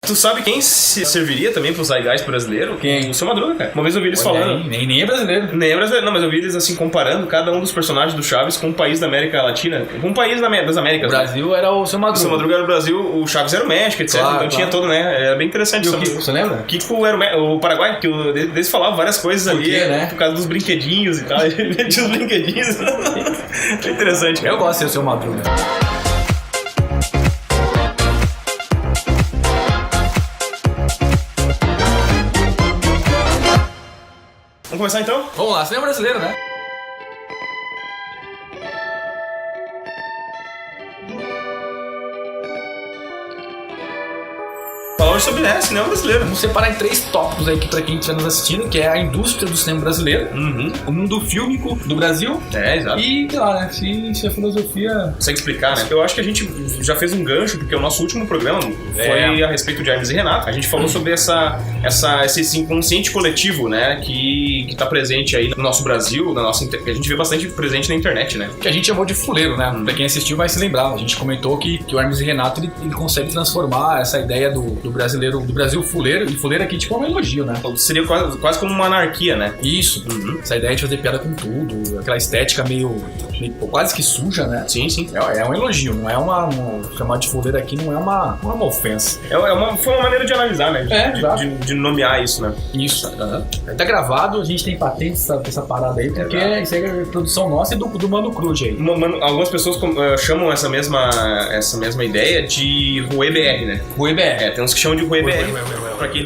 Tu sabe quem se serviria também pro Zeitgeist brasileiro? Quem? O Seu Madruga, cara. Uma vez eu vi eles falando. Nem é brasileiro. Nem é brasileiro, não, mas eu vi eles assim comparando cada um dos personagens do Chaves com um país da América Latina. Com um país das Américas. O Brasil era o Seu Madruga. O Seu Madruga era o Brasil, o Chaves era o México, etc. Claro, então tinha todo, né? Era bem interessante. E o Kiko, você lembra? Kiko era o Paraguai, que eles falavam várias coisas ali, né? Por causa dos brinquedinhos e tal. Ele metia os brinquedinhos. É interessante. Eu gosto de ser o Seu Madruga. Vamos começar então? Vamos lá, cinema brasileiro, né? Falar hoje sobre cinema brasileiro. Vamos separar em 3 tópicos aí pra quem estiver nos assistindo, que é a indústria do cinema brasileiro, o mundo fílmico do Brasil Exato. e, sei lá, né, se a filosofia... Consegue explicar, né? Eu acho que a gente já fez um gancho, porque o nosso último programa foi a respeito de Hermes e Renato. A gente falou sobre esse inconsciente coletivo, né, que tá presente aí no nosso Brasil, que a gente vê bastante presente na internet, né? Que a gente chamou de fuleiro, né? Pra quem assistiu vai se lembrar. A gente comentou que o Hermes e Renato ele consegue transformar essa ideia do brasileiro, do Brasil fuleiro, e fuleiro aqui tipo é um elogio, né? Seria quase como uma anarquia, né? Isso. Essa ideia de fazer piada com tudo, aquela estética meio quase que suja, né? Sim, sim. É um elogio, não é chamar de fuleiro aqui não é uma ofensa. Foi uma maneira de analisar, né? Exato. De nomear isso, né? Isso. Tá gravado, a gente tem patente dessa parada aí, porque isso aí é produção nossa e do Mano Cruz aí. Algumas pessoas chamam essa mesma ideia de Rue BR, né? Rue BR. Tem uns que chamam de Rue BR. Pra quê?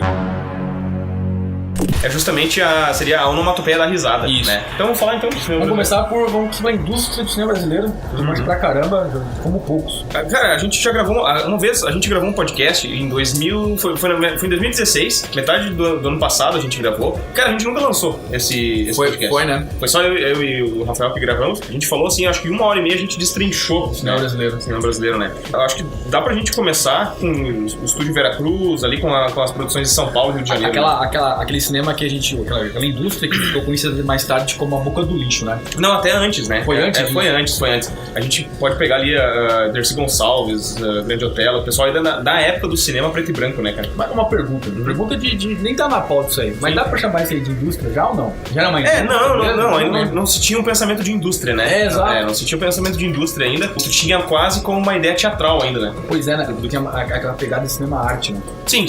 É justamente seria a onomatopeia da risada, isso, né? Então vamos falar então do cinema. Vamos começar pela indústria do cinema brasileiro. Mas pra caramba, como poucos. Cara, a gente já gravou uma vez, a gente gravou um podcast em 2000, foi em 2016, metade do ano passado a gente gravou. Cara, a gente nunca lançou esse podcast. Foi, né? Foi só eu e o Rafael que gravamos. A gente falou assim, acho que 1h30 a gente destrinchou o cinema brasileiro. O cinema brasileiro, né? Eu acho que dá pra gente começar com o estúdio Veracruz, ali com as produções de São Paulo e Rio de Janeiro. Aquele cinema que a gente... Aquela indústria que ficou conhecida mais tarde como a boca do lixo, né? Não, até antes, né? Foi antes? Foi antes. A gente pode pegar ali a Dercy Gonçalves, a Grande Otelo, o pessoal ainda da época do cinema preto e branco, né, cara? Mas uma pergunta. Pergunta de nem tá na pauta isso aí. Mas dá pra chamar isso aí de indústria já ou não? Já era uma indústria? Não se tinha um pensamento de indústria, né? Exato. Não se tinha um pensamento de indústria ainda. Tu tinha quase como uma ideia teatral ainda, né? Pois é, né? Tinha aquela pegada de cinema-arte, né? Sim.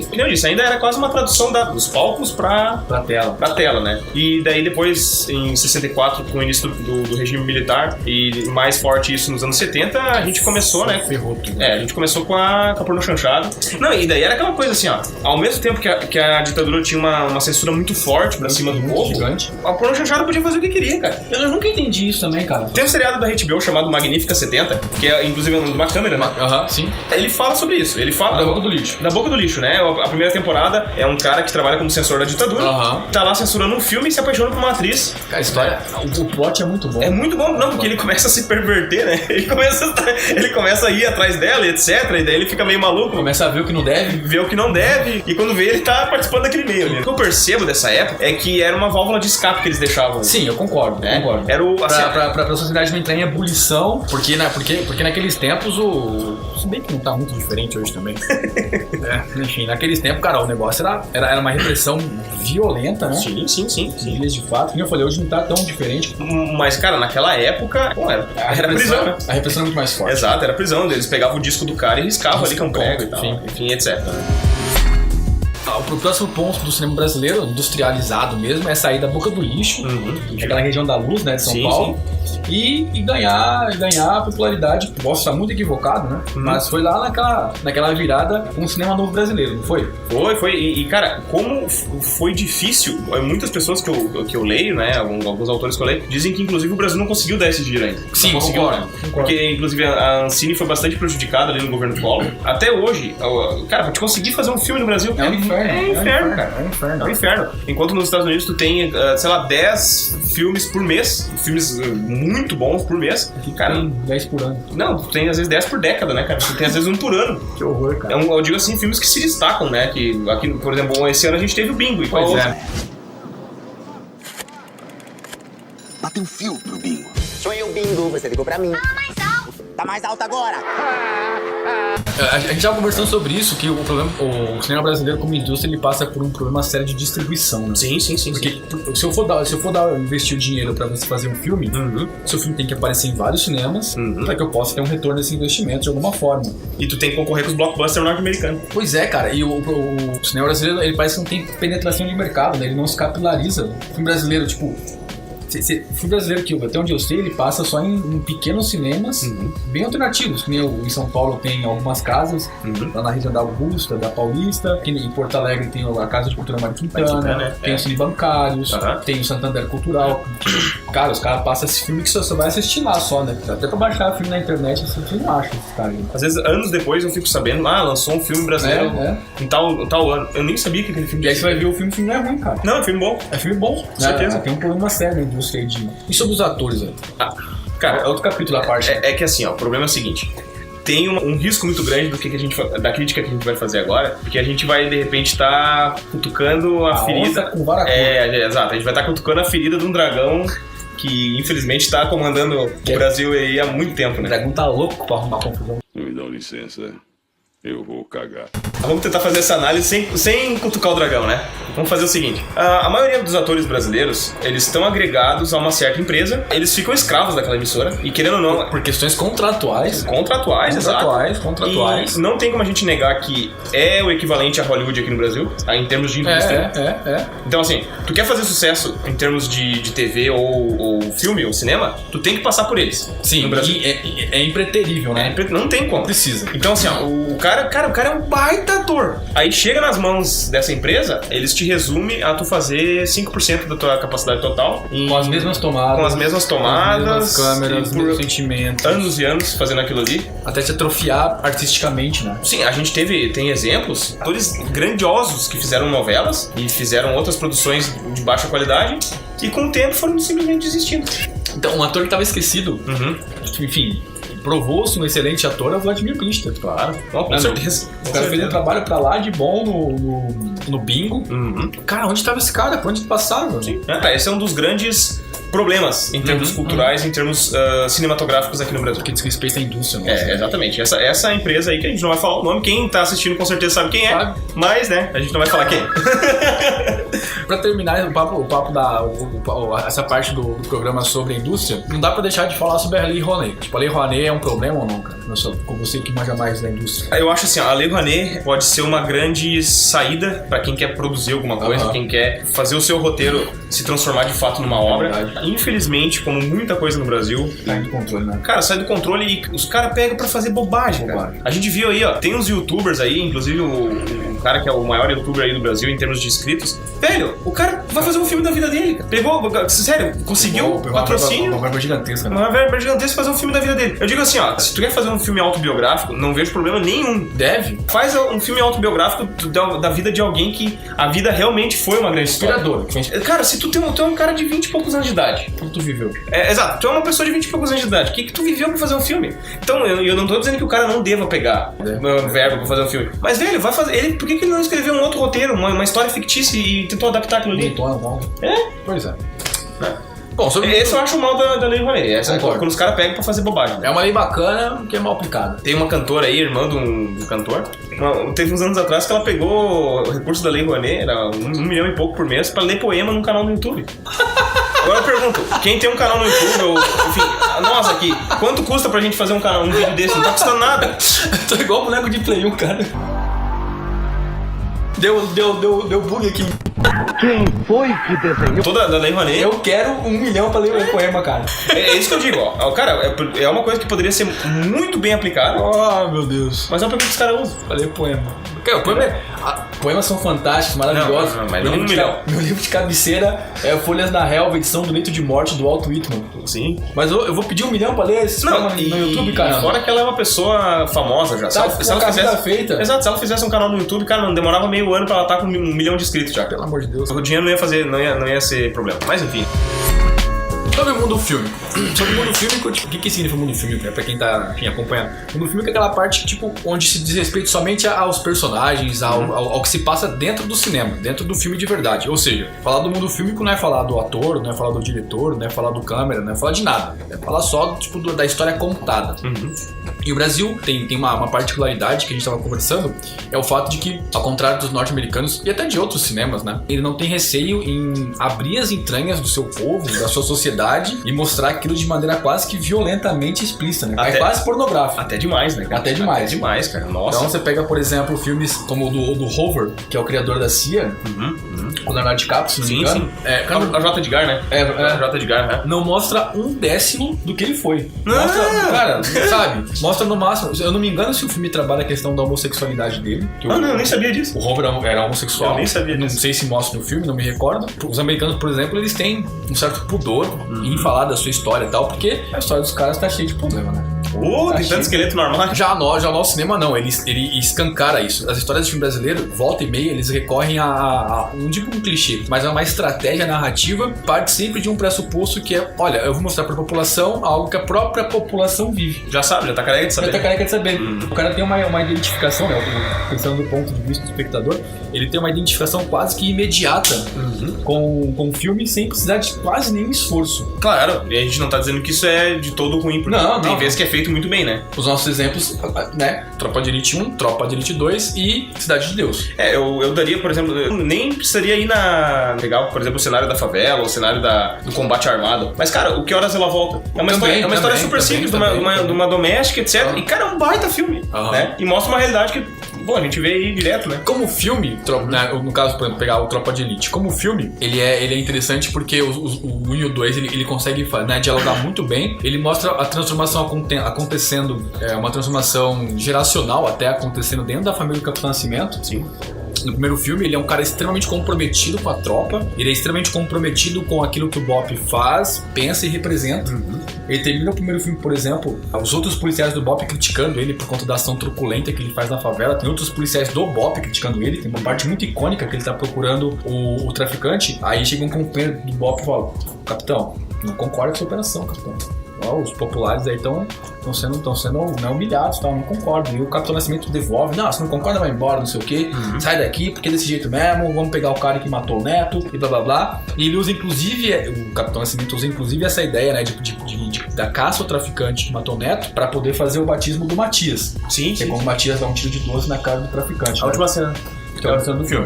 Como eu disse, ainda era quase uma tradução dos palcos pra tela, né? E daí depois, em 64, com o início do regime militar e mais forte isso nos anos 70, a gente começou, né? Ferrou tudo. A gente começou com a pornô chanchada. Não, e daí era aquela coisa assim, ó. Ao mesmo tempo que a ditadura tinha uma censura muito forte pra cima do povo, gigante, a pornô chanchada podia fazer o que queria, cara. Eu nunca entendi isso também, cara. Tem um seriado da HBO chamado Magnífica 70, que é inclusive o nome de uma câmera, né? Sim. Ele fala sobre isso. Ele fala... Da boca do lixo. Da boca do lixo, né? A primeira temporada é um cara que trabalha como censor da ditadura. Tá lá censurando um filme e se apaixona por uma atriz. Cara, a história... O plot é muito bom. É muito bom, não, porque ele começa a se perverter, né? Ele começa a ir atrás dela, etc. E daí ele fica meio maluco. Começa a ver o que não deve. Ver o que não deve. E quando vê, ele tá participando daquele meio ali. O que eu percebo dessa época é que era uma válvula de escape que eles deixavam. Sim, eu concordo. Né? Era pra sociedade não entrar em ebulição, porque naqueles tempos se bem que não tá muito diferente hoje também. Enfim, naqueles tempos, cara, o negócio era uma repressão violenta, né? Sim. De fato, como eu falei, hoje não tá tão diferente. Mas, cara, naquela época, era prisão, né? A repressão é muito mais forte. Exato, era prisão. Eles pegavam o disco do cara e riscavam ali com prego e tal. Enfim, etc. O próximo ponto do cinema brasileiro, industrializado mesmo, é sair da boca do lixo, aquela região da luz, né, de São Paulo, e ganhar popularidade. Posso estar muito equivocado, né? Mas foi lá naquela virada com o cinema novo brasileiro, não foi? Foi. E, cara, como foi difícil, muitas pessoas que eu leio, né, alguns autores que eu leio, dizem que, inclusive, o Brasil não conseguiu dar esse giro ainda. Sim, concordo. Porque, inclusive, a Ancine foi bastante prejudicada ali no governo do Collor. Até hoje, cara, pra te conseguir fazer um filme no Brasil... É um inferno, cara. É um inferno. Enquanto nos Estados Unidos tu tem, 10 filmes por mês, filmes muito bons por mês. Aqui, cara, tem 10 por ano. Não, tu tem às vezes 10 por década, né, cara? Tu tem às vezes um por ano. Que horror, cara. Eu digo assim, filmes que se destacam, né? Que aqui, por exemplo, esse ano a gente teve o Bingo. Pois é. Bota um fio pro Bingo. Sonhei o Bingo, você ligou pra mim. Fala mais alto. Tá mais alto agora. A gente já conversou sobre isso, que o cinema brasileiro como indústria, ele passa por um problema sério de distribuição, né? Sim. Porque se eu for investir o dinheiro pra você fazer um filme, seu filme tem que aparecer em vários cinemas pra que eu possa ter um retorno desse investimento de alguma forma. E tu tem que concorrer com os blockbusters norte-americanos. Pois é, cara, e o cinema brasileiro, ele parece que não tem penetração de mercado, né? Ele não se capilariza. O filme brasileiro, tipo... O filme brasileiro, que até onde eu sei, ele passa só em pequenos cinemas bem alternativos, que nem em São Paulo tem algumas casas, lá na região da Augusta, da Paulista, que em Porto Alegre tem a Casa de Cultura Mário Quintana, tem os Cine Bancários, tem o Santander Cultural. Cara, os caras passam esse filme que você vai assistir lá só, né? Até pra baixar filme na internet, você não acha esse cara. Às vezes, anos depois, eu fico sabendo, lançou um filme brasileiro em tal ano. Eu nem sabia que aquele filme... E aí você vai ver o filme não é ruim, cara. Não, é filme bom. É filme bom, com certeza. Tem um problema sério de... E sobre os atores, velho? Cara, é outro capítulo da parte. É que assim, o problema é o seguinte. Tem um risco muito grande da crítica que a gente vai fazer agora, porque a gente vai, de repente, estar cutucando a ferida... com vara curta. Exato. A gente vai estar cutucando a ferida de um dragão que, infelizmente, está comandando o Brasil aí há muito tempo, né? O dragão tá louco pra arrumar confusão. Me dão licença, eu vou cagar. Vamos tentar fazer essa análise sem cutucar o dragão, né? Vamos fazer o seguinte. A maioria dos atores brasileiros, eles estão agregados a uma certa empresa, eles ficam escravos daquela emissora, e querendo ou não... Por questões contratuais, exato. E não tem como a gente negar que é o equivalente a Hollywood aqui no Brasil, em termos de indústria. Então, assim, tu quer fazer sucesso em termos de TV ou filme ou cinema, tu tem que passar por eles. Sim, no Brasil. É impreterível, né? Não tem como. Precisa. Então, assim, o cara é um baita ator. Aí chega nas mãos dessa empresa, eles te resumem a tu fazer 5% da tua capacidade total. Com as mesmas tomadas. Com as mesmas tomadas. Câmeras, por mesmos sentimentos. Anos e anos fazendo aquilo ali. Até se atrofiar artisticamente, né? Sim, a gente tem exemplos, atores grandiosos que fizeram novelas e fizeram outras produções de baixa qualidade e com o tempo foram simplesmente desistindo. Então, um ator que estava esquecido, enfim... Provou-se um excelente ator, é o Vladimir Klitschko. Claro, com certeza. O cara fez um trabalho pra lá de bom no bingo. Cara, onde estava esse cara? Por onde ele passava? Sim. Esse é um dos grandes problemas em termos culturais, em termos cinematográficos aqui no Brasil. Que diz respeito à indústria. Né? Exatamente. Essa empresa aí que a gente não vai falar o nome, quem tá assistindo com certeza sabe quem é, mas, né, a gente não vai falar quem. Pra terminar essa parte do programa sobre a indústria, não dá pra deixar de falar sobre a Lei Rouanet. Tipo, a Lei Rouanet é um problema ou não, cara? Com você que manja mais da indústria. Eu acho assim, a Lei Rouanet pode ser uma grande saída pra quem quer produzir alguma coisa, quem quer fazer o seu roteiro se transformar de fato numa obra. Infelizmente, como muita coisa no Brasil... Sai do controle, né? Cara, sai do controle e os caras pegam pra fazer bobagem, cara. A gente viu aí, tem uns youtubers aí, inclusive o cara que é o maior youtuber aí do Brasil em termos de inscritos. Velho, o cara vai fazer um filme da vida dele, cara. Sério, conseguiu patrocínio. Uma verba gigantesca. Uma verba gigantesca fazer um filme da vida dele. Eu digo assim, se tu quer fazer um filme autobiográfico, não vejo problema nenhum. Deve. Faz um filme autobiográfico da vida de alguém que a vida realmente foi uma grande história. Inspirador. Cara, se tu é um cara de 20 e poucos anos de idade. O que tu viveu? Exato, tu é uma pessoa de 20 e poucos anos de idade. O que tu viveu pra fazer um filme? Então, eu não tô dizendo que o cara não deva pegar verba pra fazer um filme. Mas, velho, vai fazer. Por que ele não escreveu um outro roteiro, uma história fictícia e tentou adaptar aquilo ali? Pois é. Bom, esse eu acho o mal da Lei Rouanet. Quando os caras pegam pra fazer bobagem. É uma lei bacana que é mal aplicada. Tem uma cantora aí, irmã do cantor. Teve uns anos atrás que ela pegou o recurso da Lei Rouanet, era 1 milhão e pouco por mês, pra ler poema num canal no YouTube. Agora eu pergunto, quem tem um canal no YouTube, enfim, nós aqui, quanto custa pra gente fazer um vídeo desse? Não tá custando nada. Tô igual o boneco de Play 1, cara. Deu bug aqui. Quem foi que desenhou? Toda da Lei Rouanet. Eu quero 1 milhão pra ler um poema, cara. É isso que eu digo, ó. Cara, é uma coisa que poderia ser muito bem aplicada. Meu Deus. Mas é uma coisa que os caras usam. Pra ler poema. Poemas são fantásticos, maravilhosos. Mas não 1 milhão. Meu livro de cabeceira é Folhas da Relva, edição do Leito de Morte, do Walt Whitman. Sim. Mas eu vou pedir 1 milhão pra ler esse poema no YouTube, cara. Fora que ela é uma pessoa famosa já. Se ela fizesse... feita. Exato, se ela fizesse um canal no YouTube, cara, não demorava meio ano pra ela estar com 1 milhão de inscritos já. Pelo amor de Deus. O dinheiro não ia ser problema. Mas enfim. Sobre o mundo fílmico. Sobre o mundo fílmico, tipo, o que significa o mundo fílmico, né? Pra quem tá acompanhando. O mundo fílmico é aquela parte, tipo, onde se diz respeito somente aos personagens, ao que se passa dentro do cinema, dentro do filme de verdade. Ou seja, falar do mundo fílmico não é falar do ator, não é falar do diretor, não é falar do câmera, não é falar de nada. É falar só, tipo, da história contada. E o Brasil tem uma particularidade que a gente estava conversando, é o fato de que, ao contrário dos norte-americanos e até de outros cinemas, né, ele não tem receio em abrir as entranhas do seu povo, da sua sociedade e mostrar aquilo de maneira quase que violentamente explícita, né? É quase pornográfico. Até demais, né? Até demais. Até demais, cara. Nossa. Então você pega, por exemplo, filmes como o do Hoover, que é o criador da CIA, o Leonardo DiCaprio, se não me engano. A J. Edgar, né? A J. Edgar, né? Não mostra 1/10 do que ele foi. Mostra, cara, sabe? Mostra no máximo. Eu não me engano se o filme trabalha a questão da homossexualidade dele. Não, eu nem sabia disso. O Hoover era homossexual. Eu nem sabia disso. Não sei se mostra no filme, não me recordo. Os americanos, por exemplo, eles têm um certo pudor em falar da sua história e tal, porque a história dos caras tá cheia de problema, né? Tem tanto esqueleto normal. Já no cinema não, ele escancara isso. As histórias de filme brasileiro, volta e meia, eles recorrem não digo um clichê, mas a uma estratégia narrativa, parte sempre de um pressuposto que é, olha, eu vou mostrar pra população algo que a própria população vive. Já sabe, já tá careca de saber. Já tá careca de saber. O cara tem uma identificação, né, pensando do ponto de vista do espectador, ele tem uma identificação quase que imediata com o filme, sem precisar de quase nenhum esforço. Claro, e a gente não tá dizendo que isso é de todo ruim, porque tem vezes que é feito muito bem, né? Os nossos exemplos, né? Tropa de Elite 1, Tropa de Elite 2 e Cidade de Deus. Eu daria, por exemplo, eu nem precisaria ir pegar, por exemplo, o cenário da favela, o cenário do combate armado. Mas, cara, o Que Horas Ela Volta? É uma história super simples, de uma doméstica, etc. E, cara, é um baita filme, né? E mostra uma realidade que, bom, a gente vê aí direto, né? Como filme, né, no caso, por exemplo, pegar o Tropa de Elite, como filme, ele é interessante porque o 1 e o 2, ele consegue, né, dialogar muito bem. Ele mostra a transformação acontecendo, uma transformação geracional até acontecendo dentro da família do Capitão Nascimento. Sim. No primeiro filme, ele é um cara extremamente comprometido com a tropa, ele é extremamente comprometido com aquilo que o BOPE faz, pensa e representa. Ele termina o primeiro filme, por exemplo, os outros policiais do BOPE criticando ele por conta da ação truculenta que ele faz na favela, tem outros policiais do BOPE criticando ele, tem uma parte muito icônica que ele tá procurando o traficante, aí chega um companheiro do BOPE e fala: capitão, não concordo com essa operação, capitão. Os populares aí estão sendo humilhados, tá? Não concordo. E o Capitão Nascimento devolve: não, você não concorda, vai embora, não sei o quê, sai daqui, porque é desse jeito mesmo, vamos pegar o cara que matou o neto, e blá blá blá. E ele usa inclusive, o Capitão Nascimento usa inclusive essa ideia, né, da caça ao traficante que matou o neto, pra poder fazer o batismo do Matias. Sim. Que é quando o Matias dá um tiro de 12 na cara do traficante. A última cena. Do filme.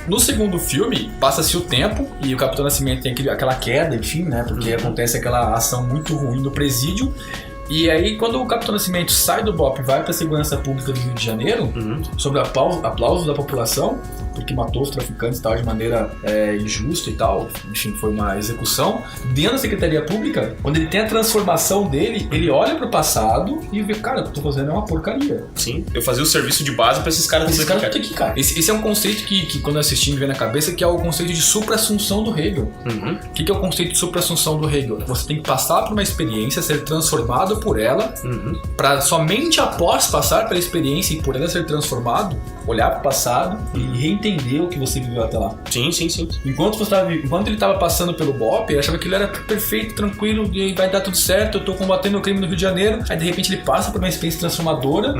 No segundo filme, passa-se o tempo e o Capitão Nascimento tem aquela queda, enfim, né? Porque acontece aquela ação muito ruim no presídio. E aí, quando o Capitão Nascimento sai do BOPE e vai pra segurança pública do Rio de Janeiro, sobre aplausos da população, porque matou os traficantes e tal de maneira injusta e tal, enfim, foi uma execução. Dentro da Secretaria Pública, quando ele tem a transformação dele, ele olha pro passado e vê: cara, o que eu tô fazendo é uma porcaria. Sim, eu fazia o serviço de base pra esses caras aqui, cara. Esse é um conceito que quando eu assisti me veio na cabeça, que é o conceito de supra-assunção do Hegel. O que é o conceito de supra-assunção do Hegel? Você tem que passar por uma experiência, ser transformado por ela, pra somente após passar pela experiência e por ela ser transformado, olhar pro passado e reentender o que você viveu até lá. Sim. Enquanto ele estava passando pelo BOPE, ele achava que ele era perfeito, tranquilo, e vai dar tudo certo, eu tô combatendo o crime no Rio de Janeiro. Aí de repente ele passa por uma experiência transformadora.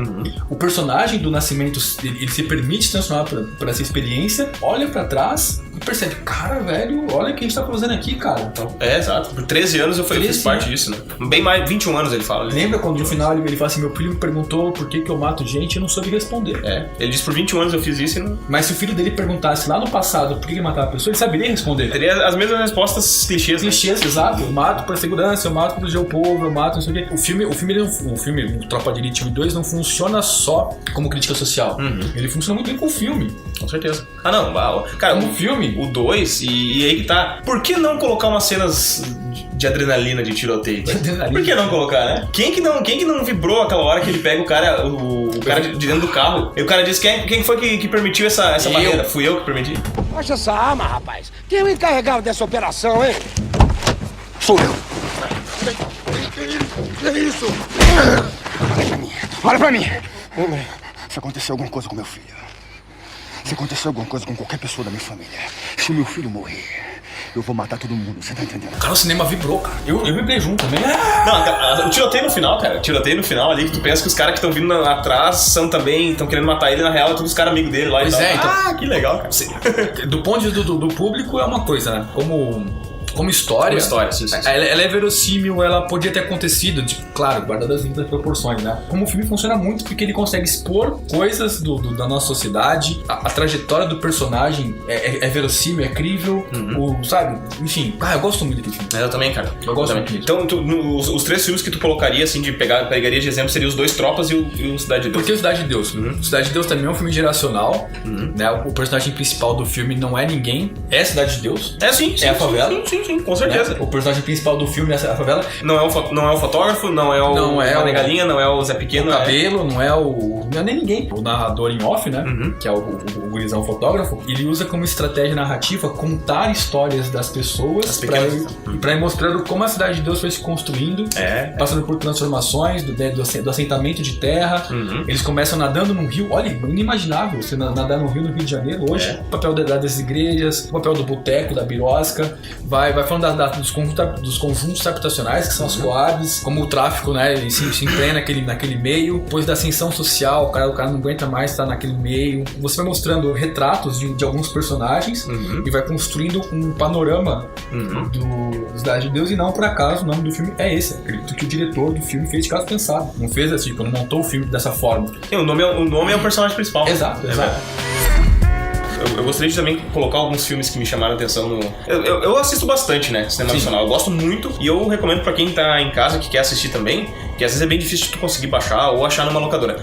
O personagem do Nascimento, ele se permite transformar por essa experiência, olha pra trás e percebe: cara, velho, olha o que a gente tá fazendo aqui, cara. Então, exato. Por 13 anos eu fiz parte disso, né? Bem mais, 21 anos ele fala. Lembra quando no final ele fala assim: meu filho me perguntou por que eu mato gente e eu não soube responder. Ele disse: por 21 anos eu fiz isso e não... Mas se o filho dele perguntasse lá no passado por que ele matava a pessoa, ele saberia responder. Teria as mesmas respostas clichês. Clichês, exato. Eu mato por segurança, eu mato por proteger o povo, eu mato não sei o quê. O filme Tropa de Elite 1 e 2 não funciona só como crítica social. Ele funciona muito bem com o filme. Com certeza. Não, cara, como filme. O 2, e aí que tá. Por que não colocar umas cenas de adrenalina, de tiroteio? Por que não colocar, né? Quem que não vibrou aquela hora que ele pega o cara de dentro do carro? E o cara diz: quem foi que permitiu essa barreira? Fui eu que permiti. Baixa essa arma, rapaz. Quem é o encarregado dessa operação, hein? Sou eu. Que é isso? Olha pra mim. Se acontecer alguma coisa com meu filho, se acontecer alguma coisa com qualquer pessoa da minha família, se meu filho morrer, eu vou matar todo mundo, você tá entendendo? Cara, o cinema vibrou, cara. Eu vibrei junto também. Não, o tiroteio no final, cara. O tiroteio no final ali, que tu pensa que os caras que estão vindo atrás são também, estão querendo matar ele, na real, todos os caras amigos dele lá e tal. Então, que legal, cara. Do ponto de vista do público é uma coisa, né? Como história, sim. ela é verossímil, ela podia ter acontecido, tipo, claro, guardando as devidas proporções, né? Como o filme funciona muito porque ele consegue expor coisas da nossa sociedade, a trajetória do personagem é verossímil, é crível, sabe? Enfim, eu gosto muito daquele filme. Eu também, cara. Eu gosto muito. Então, os 3 filmes que tu colocaria, assim, pegaria de exemplo, seriam os 2 Tropas e o Cidade de Deus. Por que o Cidade de Deus? Cidade de Deus também é um filme geracional, né? O personagem principal do filme não é ninguém, é a Cidade de Deus. Sim, é a favela. Sim, com certeza. Né? O personagem principal do filme é a favela. Não é o fotógrafo, não é o Mané Galinha, não é o Zé Pequeno. O cabelo, não é nem ninguém. O narrador em off, né? Que é o gurizão fotógrafo, ele usa como estratégia narrativa contar histórias das pessoas pra ir mostrando como a Cidade de Deus foi se construindo, passando por transformações do assentamento de terra. Eles começam nadando num rio. Olha, inimaginável você nadar no Rio de Janeiro hoje. O papel das igrejas, o papel do boteco, da birosca. Vai falando dos conjuntos habitacionais, que são as coabs, como o tráfico, né? Ele se empenha naquele meio. Depois da ascensão social, o cara não aguenta mais estar naquele meio. Você vai mostrando retratos de alguns personagens e vai construindo um panorama do Cidade de Deus. E não por acaso o nome do filme é esse. Acredito que o diretor do filme fez de caso pensado. Não fez assim, não montou o filme dessa forma. O nome é o personagem principal. Exato. Eu gostaria de também colocar alguns filmes que me chamaram a atenção eu assisto bastante, né? Cinema nacional. Eu gosto muito e eu recomendo pra quem tá em casa, que quer assistir também, que às vezes é bem difícil de tu conseguir baixar ou achar numa locadora.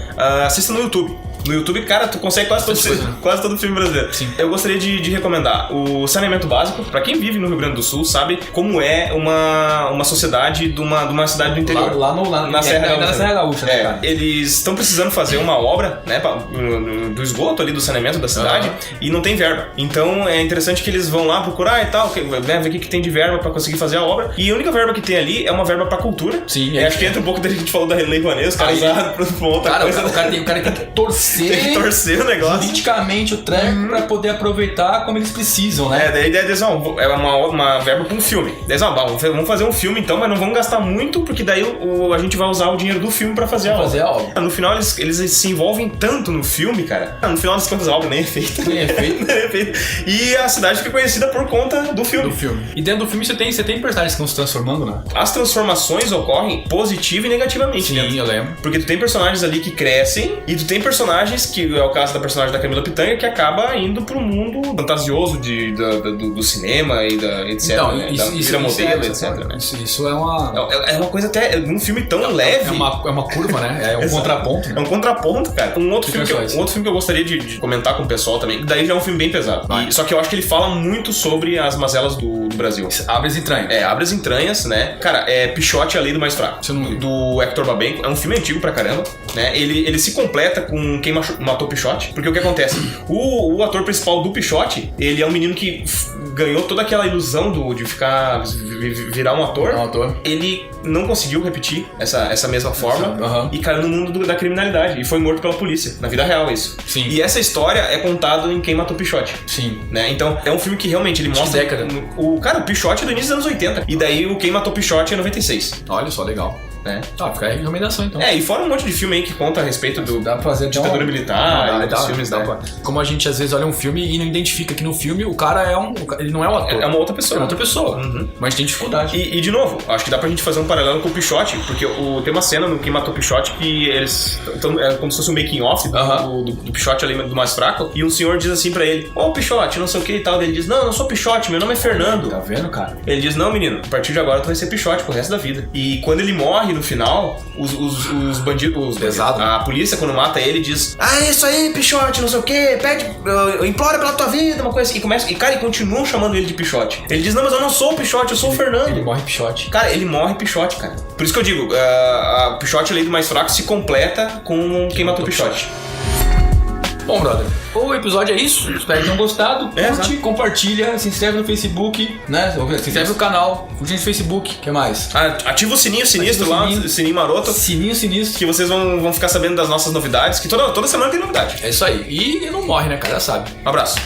Assista no YouTube. No YouTube, cara, tu consegue quase todo filme brasileiro. Sim. Eu gostaria de recomendar o Saneamento Básico. Pra quem vive no Rio Grande do Sul, sabe como é uma sociedade de uma cidade do interior. Na Serra Gaúcha, né, cara? Eles estão precisando fazer uma obra, né, do esgoto ali, do saneamento da cidade, e não tem verba. Então é interessante que eles vão lá procurar e tal, ver o que tem de verba pra conseguir fazer a obra. E a única verba que tem ali é uma verba pra cultura. Sim. Acho que entra um pouco da gente falou da Lei Rouanet, os caras usaram pra outra coisa. O cara tem que torcer. Tem que torcer o negócio. Politicamente o treco pra poder aproveitar como eles precisam, né? Daí a ideia deles, é uma verba pra um filme. Daí vamos fazer um filme então, mas não vamos gastar muito, porque daí a gente vai usar o dinheiro do filme pra fazer a obra. No final eles se envolvem tanto no filme, cara. No final das contas a obra nem é feita. E a cidade fica conhecida por conta do filme. E dentro do filme você tem personagens que estão se transformando, né? As transformações ocorrem positiva e negativamente. Sim, eu lembro. Porque tu tem personagens ali que crescem e tu tem personagens, que é o caso da personagem da Camila Pitanga, que acaba indo pro mundo fantasioso do cinema e etc. Então, né? Vira modelo, etc. Né? Isso é uma... É uma coisa até... Um filme tão leve... É uma curva, né? É um contraponto. Né? É um contraponto, cara. Um outro filme que eu gostaria de comentar com o pessoal também, daí já é um filme bem pesado. Só que eu acho que ele fala muito sobre as mazelas do Brasil. Abre as entranhas. Abre as entranhas, né? Cara, Pichote, a Lei do Mais Fraco. Do Hector Babenco. É um filme antigo pra caramba, né? Ele se completa com Quem Matou Pichote. Porque o que acontece? O ator principal do Pichote, ele é um menino que ganhou toda aquela ilusão de virar um ator. Ele não conseguiu repetir essa mesma forma e caiu no mundo da criminalidade. E foi morto pela polícia. Na vida real, isso. Sim. E essa história é contada em Quem Matou Pichote. Sim. Né? Então, é um filme que realmente ele mostra... década. O Pichote é do início dos anos 80. E daí o Quem Matou Pichote é 96. Olha só, legal. Né? Fica aí recomendação então. E fora um monte de filme aí que conta a respeito dá pra fazer ditadura militar, dos filmes, como a gente às vezes olha um filme e não identifica que no filme o cara ele não é um ator. É uma outra pessoa. Mas tem dificuldade. E de novo, acho que dá pra gente fazer um paralelo com o Pichote, porque tem uma cena no Quem Matou Pichote que eles é como se fosse um making off do Pichote ali do Mais Fraco, e um senhor diz assim pra ele: Pichote, não sei o que e tal. Ele diz: não sou Pichote, meu nome é Fernando. Tá vendo, cara? Ele diz: não, menino, a partir de agora tu vai ser Pichote pro resto da vida. E quando ele morre no final, os bandidos, a polícia, quando mata ele, diz: é isso aí, Pichote, não sei o que, pede, implora pela tua vida, uma coisa assim. E continuam chamando ele de Pichote. Ele diz: não, mas eu não sou o Pichote, eu sou o Fernando. Ele morre Pichote. Cara, ele morre Pichote, cara. Por isso que eu digo, a Pichote, a Lei do Mais Fraco, se completa com Quem Matou Pichote. Bom, brother, o episódio é isso. Espero que tenham gostado. Curte, compartilha, se inscreve no Facebook, né? Se inscreve no canal, curte no Facebook. O que mais? Ativa o sininho sinistro lá, sininho maroto. Sininho sinistro. Que vocês vão ficar sabendo das nossas novidades, que toda semana tem novidade. É isso aí. E não morre, né, cara? Já sabe. Um abraço.